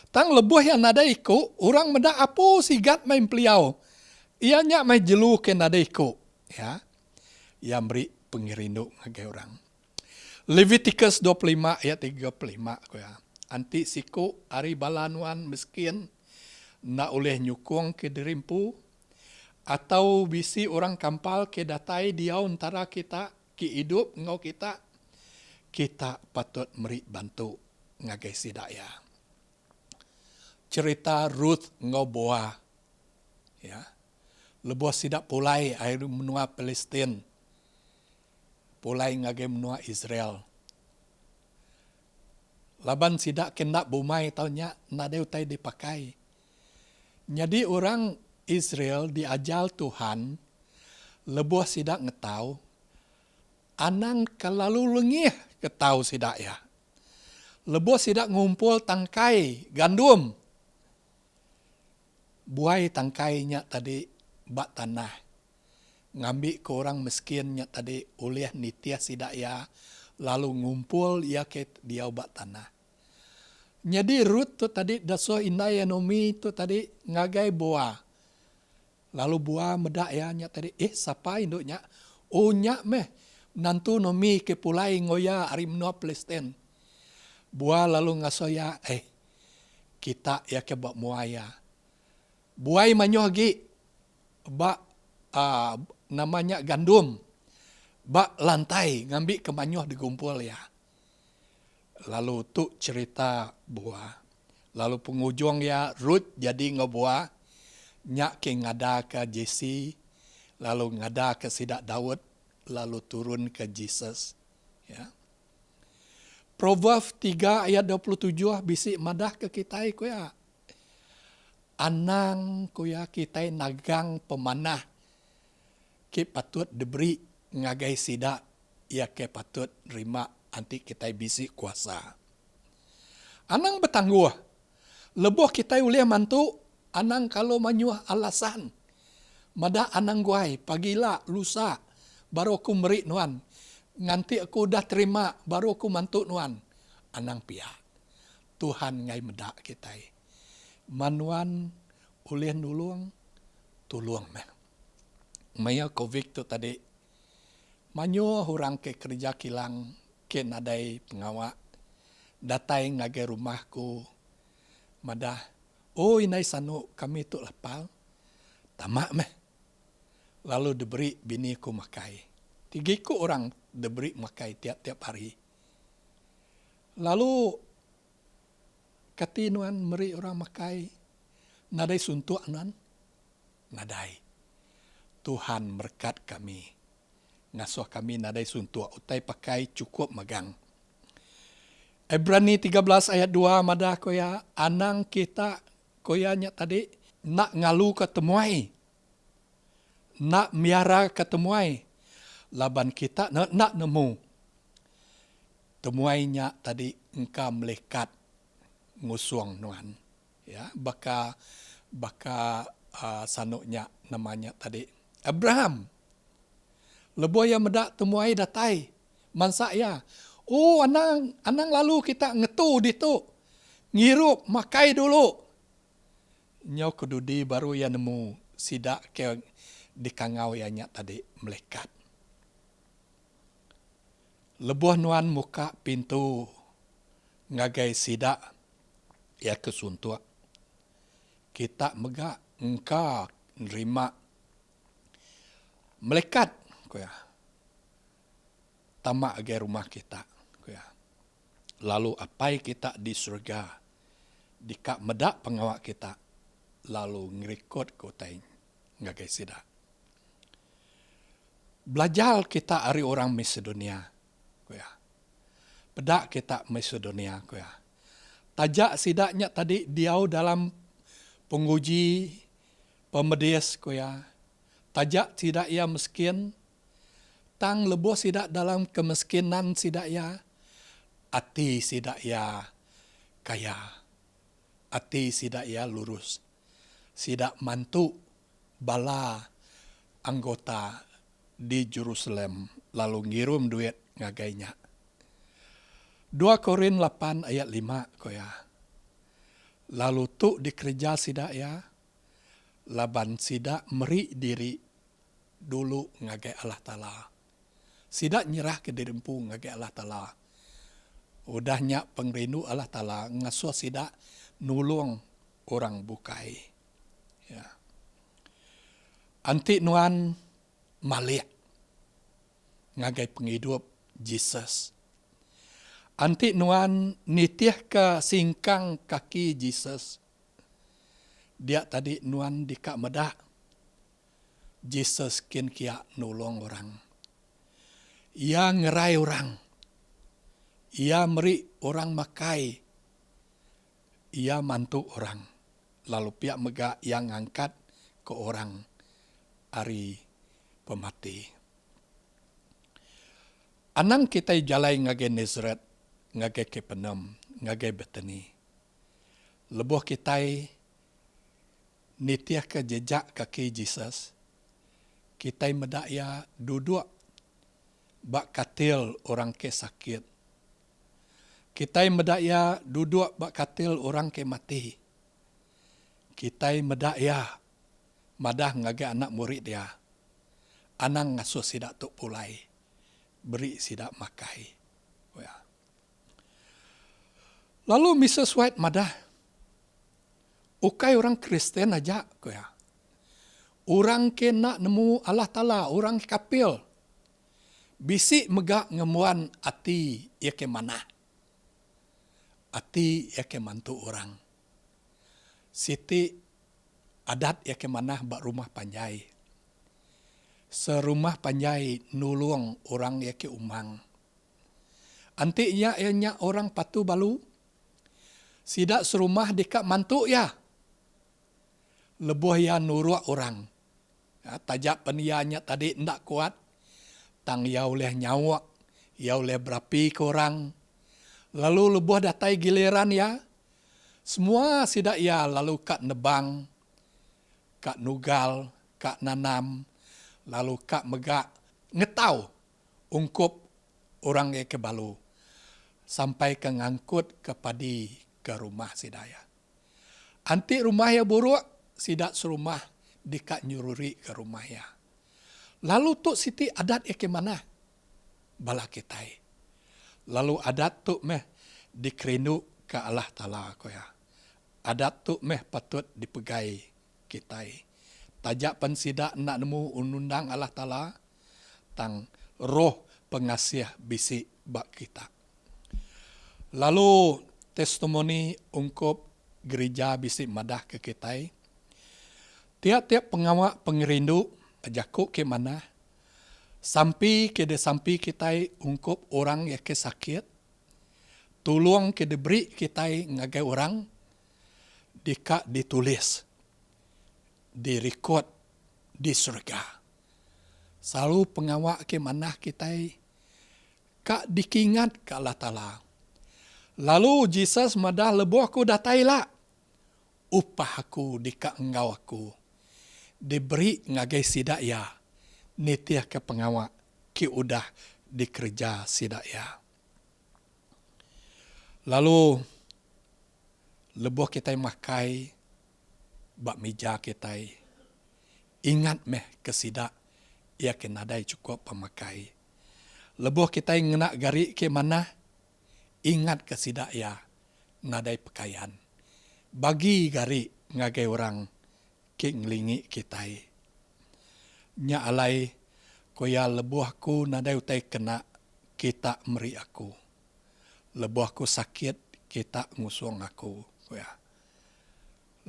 Tang lebuh yang nada iku, orang mendak apa sigat main peliau. Ianya main jelu ke nada iku. Ya. Yang beri pengirindu ngagai orang. Leviticus 25 ayat 35. Anti siku ari balanuan miskin. Na oleh nyukung ke dirimpu. Atau bisi orang kampal ke datai dia antara kita. Ki hidup ngau kita. Kita patut meri bantu ngagai sidaya. Cerita Ruth ngoboa. Ya. Lebuh sidak pulai air menua Palestin. Pulai ngage menua Israel. Laban sidak kendak bumai taunya nade utai dipakai. Jadi orang Israel diajal Tuhan. Lebuh sidak ngetau. Anang kalalu lengih ketau sidak ya. Lebuh sidak ngumpul tangkai gandum. Buai tangkainya tadi bak tanah. Ngambil ke orang miskinnya tadi oleh nitia sidak ya. Lalu ngumpul ya ke dia bak tanah. Jadi Ruth tu tadi daso inai Naomi tu tadi ngagai boa. Lalu boa medak ya nya tadi siapa induknya? Oh nya meh nantu Naomi ke pulai ngoya ari menua Palestin. Boa lalu ngasoya kita ya ke bak muaya. Buai manyoh gi bak namanya gandum. Bak lantai ngambil ke manyoh digumpul ya. Lalu tu cerita buah. Lalu pengujung ya Ruth jadi ngebuah. Nyak ke ngada ke Jesse. Lalu ngada ke sidak Daud. Lalu turun ke Jesus. Ya. Proverbs 3 ayat 27 bisik madah ke kita ya. Anang kuya kita nagang pemanah. Ke patut diberi ngagai sidak. Ia ke patut terima anti kita bisi kuasa. Anang bertangguh. Lebuh kita boleh mantu. Anang kalau menyuah alasan. Mada anang guai. Pagilah lusa. Baru aku meri nuan. Nganti aku dah terima. Baru aku mantu nuan. Anang pihak. Tuhan ngai medak kita. Manuan ulih nulung, tuluang meh. Maya COVID tu tadi, manyo orang ke kerja kilang, ke nadai pengawak, datai ngagai rumahku, madah, inai sanu kami tu lapal, tamak meh. Lalu diberi biniku makai. 3 orang diberi makai tiap-tiap hari. Lalu katinuan meri orang makai. Nadai suntuk nan. Nadai. Tuhan berkat kami. Ngasuh kami nadai suntua utai pakai cukup megang. Ibrani 13 ayat 2 madah koya anang kita koyanya tadi nak ngalu ketemuai. Nak miara ketemuai. Laban kita nak nemu. Temuainya tadi engkau melekat ngusuang nuan. Ya, baka sanuknya namanya tadi Abraham. Lebo yang medak temuai datai. Mansa ya. Oh, anang lalu kita ngetu ditu. Ngirup makai dulu. Nyau kedudi baru ya nemu sidak ke dikangau yanya tadi melekat. Lebuh nuan muka pintu ngagai sidak ya kesuntua. Kita megak engkau nerima melekat koya. Tamak agai rumah kita koya. Lalu apai kita di surga dikak medak pengawak kita lalu ngerikut kotain ngagai sidak. Belajar kita ari orang Macedonia koya. Pedak kita Macedonia koya. Tajak sidaknya tadi diau dalam penguji pemedis koya. Tajak sidak ia miskin. Tang lebo sidak dalam kemiskinan sidak ia. Ati sidak ia kaya. Ati sidak ia lurus. Sidak mantu bala anggota di Jerusalem lalu ngirum duit ngagainya. 2 Korin 8 ayat 5 koya. Lalu tu dikerja sidak ya. Laban sidak meri diri dulu ngagai Allah Ta'ala. Sidak nyerah ke dirempu ngagai Allah Ta'ala. Udahnya pengrindu Allah Ta'ala ngasuh sidak nulung orang bukai. Ya. Anti nuan malik ngagai penghidup Jesus. Anti nuan nitiah ke singkang kaki Jesus. Dia tadi nuan dikak medak. Jesus kin kia nolong orang. Ia ngerai orang. Ia meri orang makai. Ia mantu orang. Lalu pihak megak yang angkat ke orang ari pemati. Anang kita jalai ngagai Nazareth, ngagai Kapernaum, ngagai Bethany. Lebuh kita nitiah ke jejak kaki Jesus. Kita medak ya duduk bak katil orang ke sakit. Kita medak ya duduk bak katil orang ke mati. Kita medak ya madah ngagai anak murid dia. Anang ngasuh sidak tuk pulai. Beri sidak makai. Ya. Lalu Mrs. White madah. Ukai orang Kristen aja. Ya. Orang ke nak nemu Allah Ta'ala. Orang kapil. Bisik megak ngemuan ati ia ke mana. Ati ia ke mantu orang. Siti adat ia ke mana bak rumah panjai. Serumah panjai nulung orang ia ke umang. Anti ia orang patu balu. Sidak serumah dekat mantu ya. Lebuh ya nuruak orang. Ya, tajak penianya tadi ndak kuat. Tang ya oleh nyawak. Ya oleh berapi ke orang. Lalu lebuh datai giliran ya. Semua sidak ya lalu kak nebang. Kak nugal. Kak nanam. Lalu kak megak ngetau ungkup orang yang kebalu. Sampai ke ngangkut ke padi ke rumah sidaya. Anti rumah ya buruk, sidak serumah dikak nyururi ke rumah ya. Lalu tu siti adat ya ke mana? Bala kitai. Lalu adat tu meh dikerindu ke Allah Ta'ala ko ya. Adat tu meh patut dipegai kitai. Tajak pensidak nak nemu undang Allah Ta'ala tang roh pengasih bisi bak kita. Lalu testimoni ungkup gereja bisi madah ke kita. Tiap-tiap pengawak pengerindu ajaku ke mana, sampai kita ungkup orang yang ke sakit, tolong ke diberi kita ngagai orang, dika ditulis, direkod di surga. Selalu pengawak ke mana kita, kak dikingat ke Allah Ta'ala. Lalu Jesus madah lebuh aku datai lah. Upah aku dika engkau aku. Diberi ngagai sidak ya. Nitiah ke pengawak ki udah dikerja sidak ya. Lalu lebuh kita makai bak meja kita. Ingat meh ke sidak ia kenadai cukup pemakai. Lebuh kita ngenak gari ke mana? Ingat ke sidak ya. Nadai pakaian. Bagi gari ngagai orang ke ngelingi kita. Nya alai koya lebuh aku nadai utai kena kita meri aku. Lebuh aku sakit kita ngusung aku. Koya.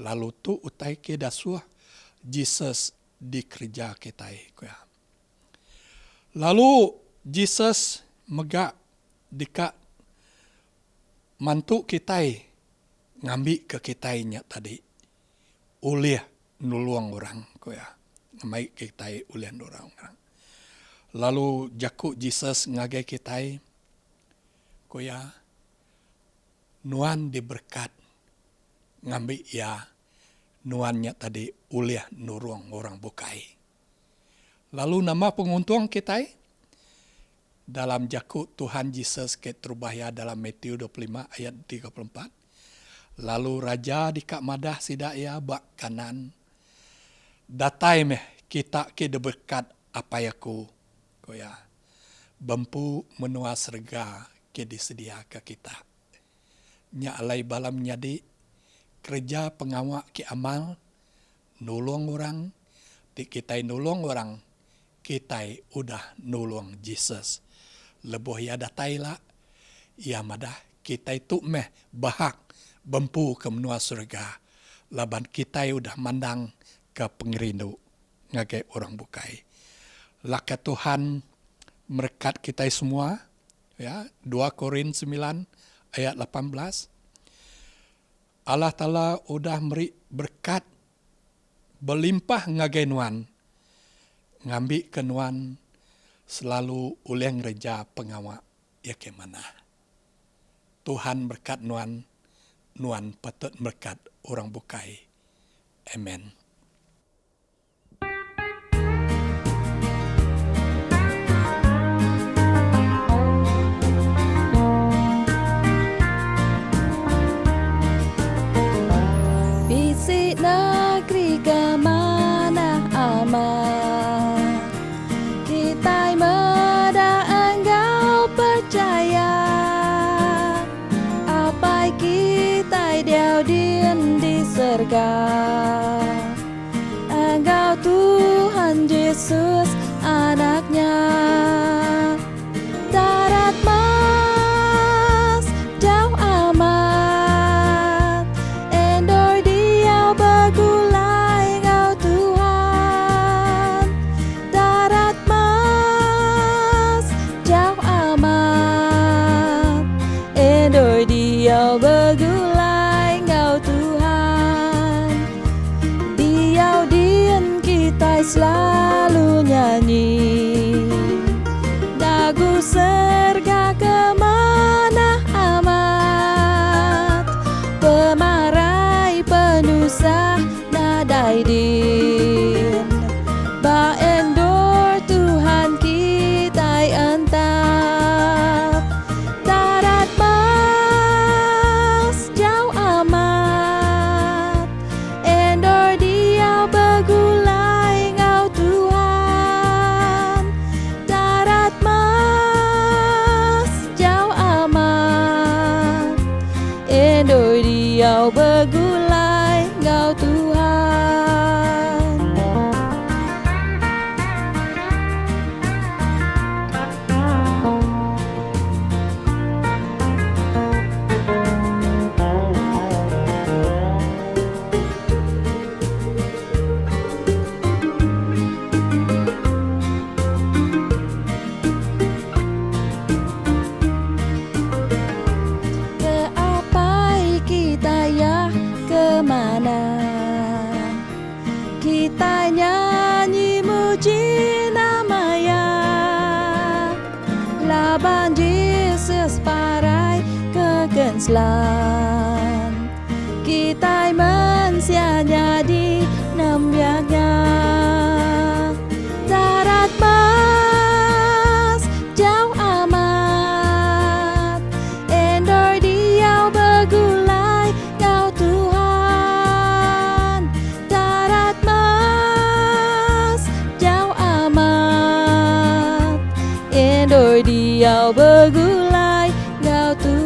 Lalu tu utai ke dasuh Jesus dikerja kita. Koya. Lalu Jesus megak dika mantu kita ngambil ke kitanya tadi. Ulih nuluang orang. Koya. Ngambil kita ulih nuluang orang. Lalu jaku Jesus ngagai kita. Koya. Nuan diberkat. Ngambil ya. Nuannya tadi ulih nuluang orang bukai. Lalu nama penguntung kita. Dalam jaku Tuhan Yesus ke terbahaya dalam Matius 25 ayat 34. Lalu raja di kak madah sidak ya bak kanan. Datai meh kita ke deberkat apa yaku. Koya. Bempu menua serga ke disedia ke kita. Nya alai balam nyadi. Kerja pengawak ke amal. Nulung orang. Di kita nulung orang. Kita udah nulung Jesus. Lebuh ya datai lah. Ya madah kita itu meh bahak. Bempu ke menua surga. Laban kita udah mandang ke pengerindu. Ngagai orang bukai. Laka Tuhan merekat kita semua. Ya, 2 Korin 9 ayat 18. Allah Ta'ala udah beri berkat. Berlimpah ngagai nuan. Ngambil ke nuan. Selalu uleng reja pengawak. Ya ke mana. Tuhan berkat nuan. Nuan patut berkat orang bukai. Amen. Bisi negeri kemana aman, kita muda engkau percaya. Apa kita diau dien di surga. Engkau Tuhan Yesus anaknya. Darat mas jauh amat. Endor dia bergulai engkau Tuhan. Darat mas jauh amat. Endor dia bergulai engkau Tuhan. Diau dien kita selalu nyanyi. Dagu serga kemana amat. Pemarai penusah nadai din. Ba endor Tuhan kita entap. Darat mas jauh amat. Endor dia bergulai engkau kita nyanyi muji namanya. Laban Yesus parai kegenslan, kita mensianya di nambiaknya. Darat mas jauh amat, endor diau begulai kau Tuhan. Darat mas jauh amat, endor diau begulai kau Tuhan.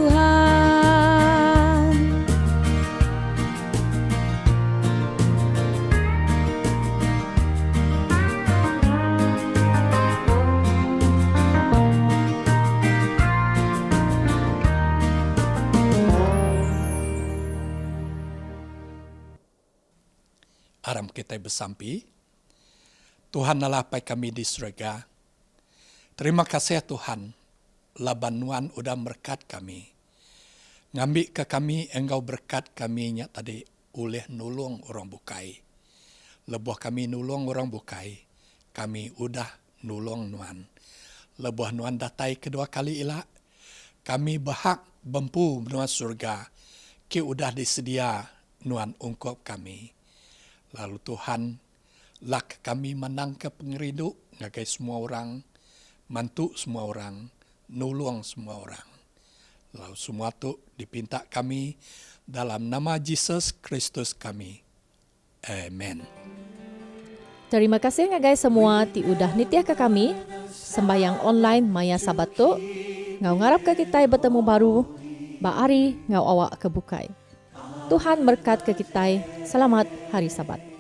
Aram kita bersampi. Tuhan nalapai kami di surga. Terima kasih Tuhan. Laban Nuan udah berkat kami. Ngambil ke kami engkau berkat kami nya tadi oleh nulung orang bukai. Lebuh kami nulung orang bukai. Kami udah nulung Nuan. Lebuh Nuan datai kedua kali ilah. Kami berhak bempu Nuan surga. Ki udah disedia Nuan ungkap kami. Lalu Tuhan, lak kami menangkap pengerindu, ngagai semua orang, mantu semua orang, nulung semua orang. Lalu semua tu dipinta kami dalam nama Yesus Kristus kami. Amen. Terima kasih ngagai semua ti udah nitiah ke kami. Sembayang online Maya Sabat tu. Ngau ngarap ke kita bertemu baru. Ba ari ngau awak kebukai. Tuhan berkat ke kita. Selamat hari Sabat.